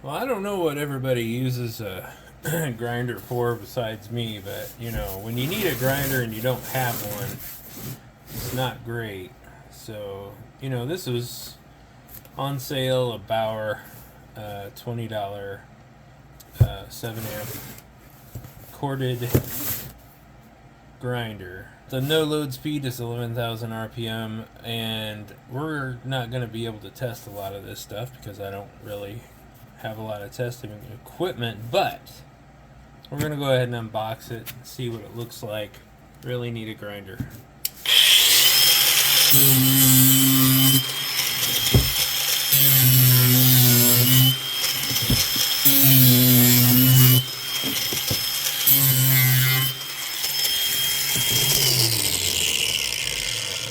Well, I don't know what everybody uses a grinder for besides me, but you know, when you need a grinder and you don't have one, it's not great. So, you know, this was on sale, a Bauer $20 7 amp corded grinder. The no load speed is 11,000 RPM, and we're not going to be able to test a lot of this stuff because I don't really have a lot of testing equipment, but we're going to go ahead and unbox it and see what it looks like. Really need a grinder.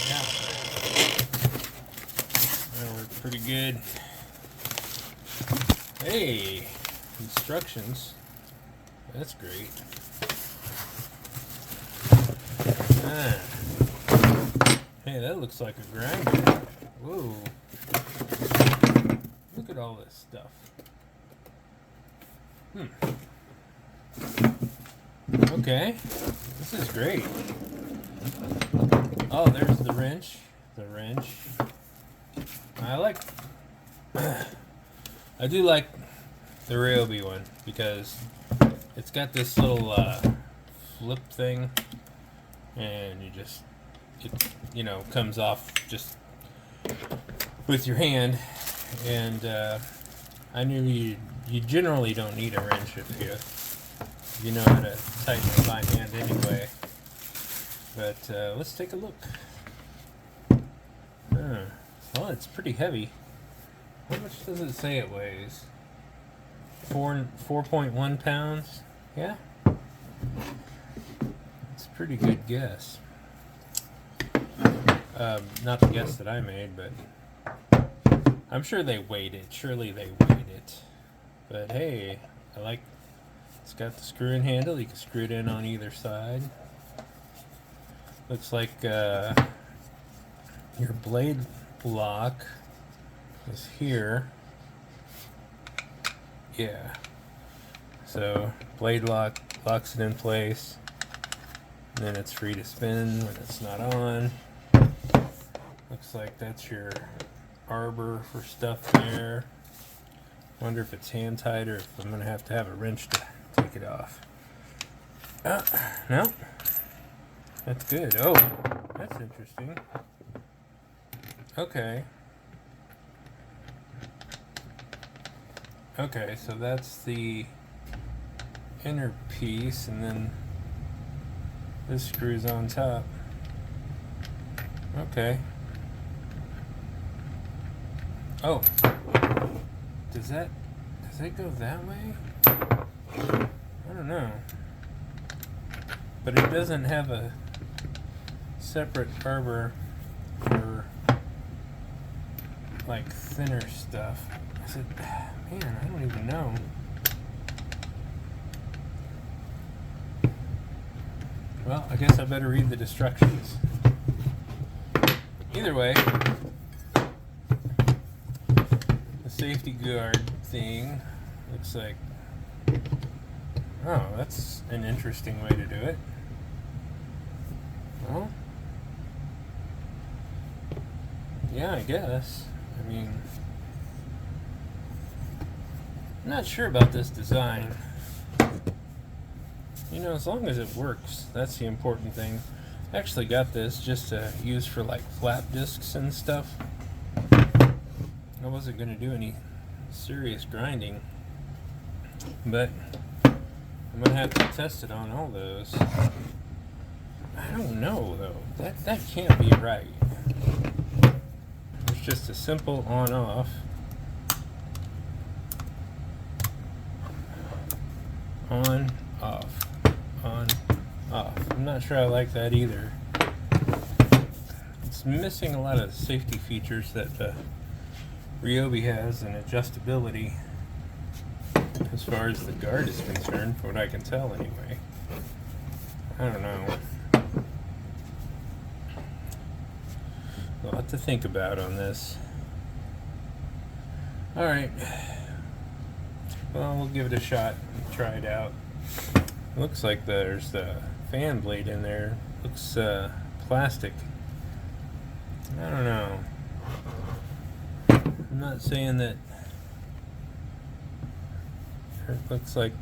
Yeah, that worked pretty good. Hey, instructions. That's great. Ah. Hey, that looks like a grinder. Whoa. Look at all this stuff. Okay. This is great. Oh, there's the wrench. I do like the Ryobi one because it's got this little flip thing, and it comes off just with your hand. And I knew you generally don't need a wrench if you know how to tighten it by hand anyway. But let's take a look. Well, it's pretty heavy. How much does it say it weighs? 4.1 pounds? Yeah? It's a pretty good guess. Not the guess that I made, but I'm sure they weighed it. Surely they weighed it. But hey, it's got the screw-in handle. You can screw it in on either side. Looks like your blade lock is here. Yeah. So blade lock locks it in place, and then it's free to spin when it's not on. Looks like that's your arbor for stuff there. Wonder if it's hand tight or if I'm gonna have to have a wrench to take it off. No. That's good. Oh, that's interesting. Okay. Okay, so that's the inner piece, and then this screws on top. Okay. Oh. Does that go that way? I don't know. But it doesn't have a separate arbor for like thinner stuff. I said, man, I don't even know. Well, I guess I better read the instructions. Either way, the safety guard thing looks like, oh, that's an interesting way to do it. Well, yeah, I guess. I mean, I'm not sure about this design. You know, as long as it works, that's the important thing. I actually got this just to use for like flap discs and stuff. I wasn't going to do any serious grinding, but I'm going to have to test it on all those. I don't know though. That can't be right. It's just a simple on-off. On, off. On, off. I'm not sure I like that either. It's missing a lot of safety features that the Ryobi has, and adjustability as far as the guard is concerned, from what I can tell anyway. I don't know. A lot to think about on this. Alright. Well, we'll give it a shot and try it out. Looks like there's the fan blade in there. Looks plastic. I don't know. I'm not saying that it looks like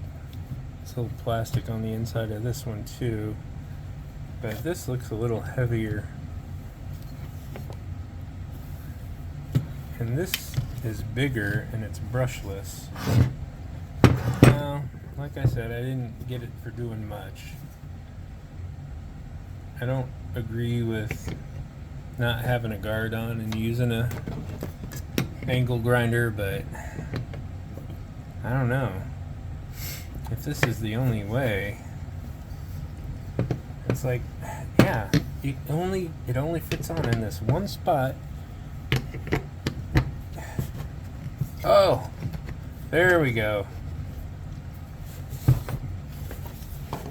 it's a little plastic on the inside of this one too, but this looks a little heavier. And this is bigger and it's brushless. Now, like I said, I didn't get it for doing much. I don't agree with not having a guard on and using a angle grinder, but I don't know. If this is the only way, it's like, yeah, it only fits on in this one spot. Oh, there we go.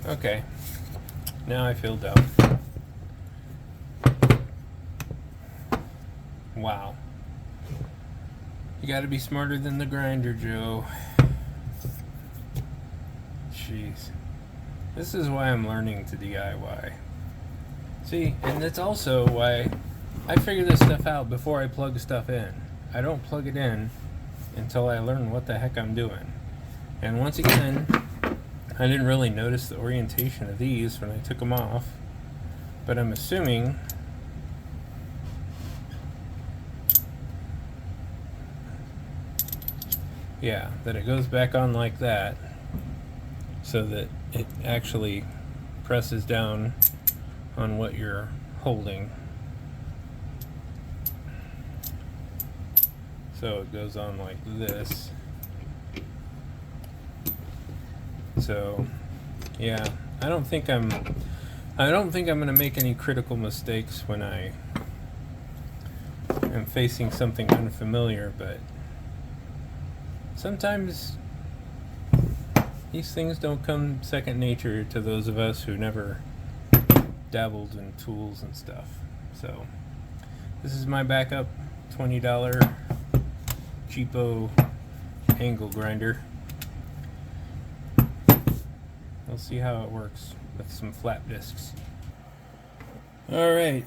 Okay, now I feel dumb. Wow. You gotta be smarter than the grinder, Joe. Jeez. This is why I'm learning to DIY. See, and that's also why I figure this stuff out before I plug stuff in. I don't plug it in until I learn what the heck I'm doing. And once again, I didn't really notice the orientation of these when I took them off, but I'm assuming that it goes back on like that so that it actually presses down on what you're holding. So it goes on like this. So yeah, I don't think I'm going to make any critical mistakes when I am facing something unfamiliar, but sometimes these things don't come second nature to those of us who never dabbled in tools and stuff. So this is my backup $20 cheapo angle grinder. We'll see how it works with some flat discs. Alright,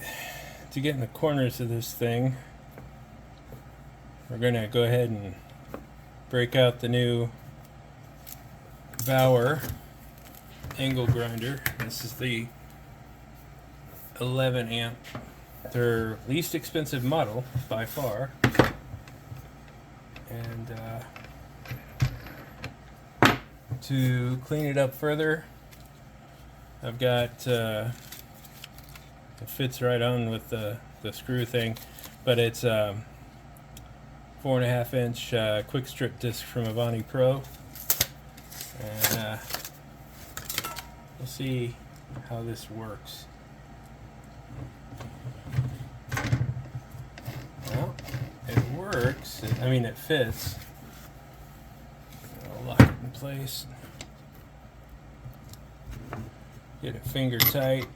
to get in the corners of this thing, we're going to go ahead and break out the new Bauer Angle Grinder. This is the 11 amp, their least expensive model by far. And to clean it up further, I've got it fits right on with the screw thing, but it's 4.5 inch quick strip disc from Avani Pro, and we'll see how this works. Well, it works. I mean, it fits. I'll lock it in place. Get it finger tight.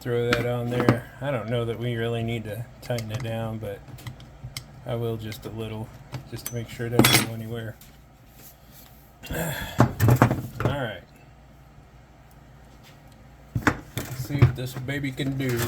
Throw that on there. I don't know that we really need to tighten it down, but I will just a little, just to make sure it doesn't go anywhere. Alright. Let's see what this baby can do.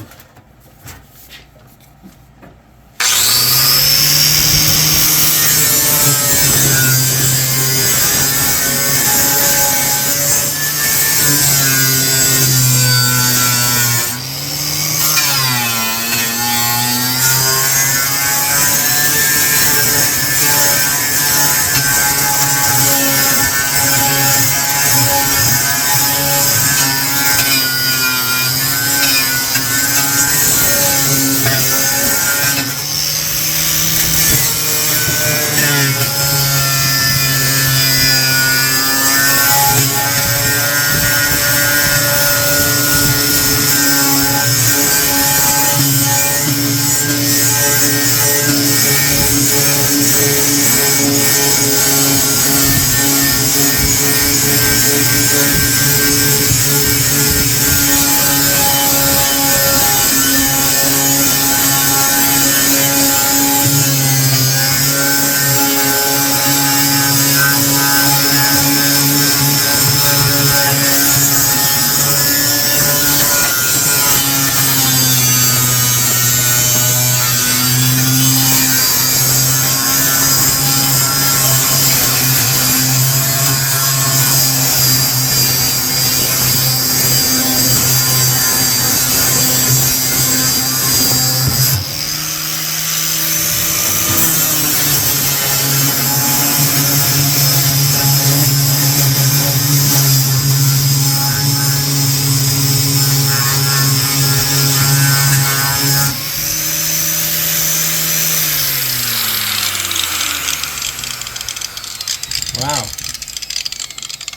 Wow,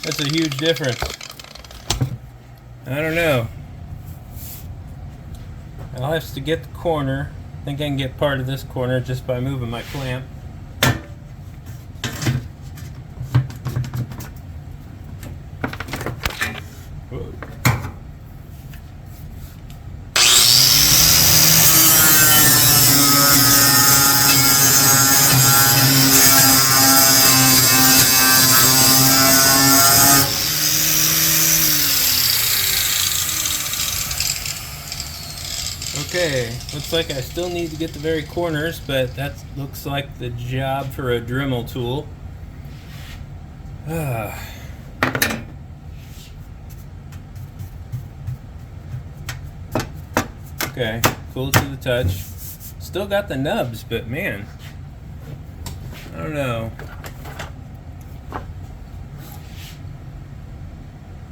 that's a huge difference. I don't know. I'll have to get the corner. I think I can get part of this corner just by moving my clamp. Whoa. Okay, looks like I still need to get the very corners, but that looks like the job for a Dremel tool. Okay, cool to the touch. Still got the nubs, but man, I don't know.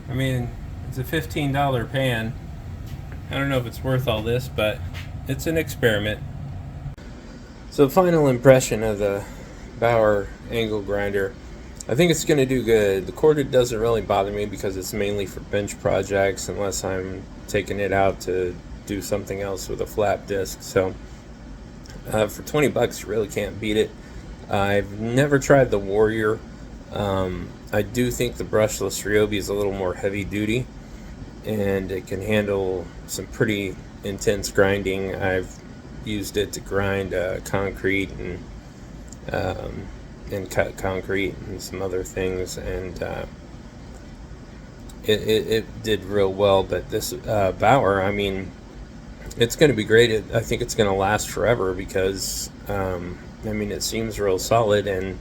I mean, it's a $15 pan. I don't know if it's worth all this, but it's an experiment. So final impression of the Bauer Angle Grinder. I think it's going to do good. The corded doesn't really bother me because it's mainly for bench projects unless I'm taking it out to do something else with a flap disc. So for 20 bucks you really can't beat it. I've never tried the Warrior. I do think the Brushless Ryobi is a little more heavy duty, and it can handle some pretty intense grinding. I've used it to grind concrete and cut concrete and some other things, and it did real well. But this Bauer, I mean, it's going to be great. I think it's going to last forever because I mean, it seems real solid, and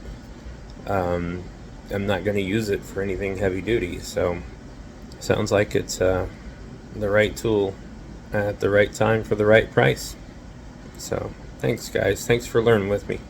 I'm not going to use it for anything heavy duty. So sounds like it's the right tool at the right time for the right price. So thanks guys, thanks for learning with me.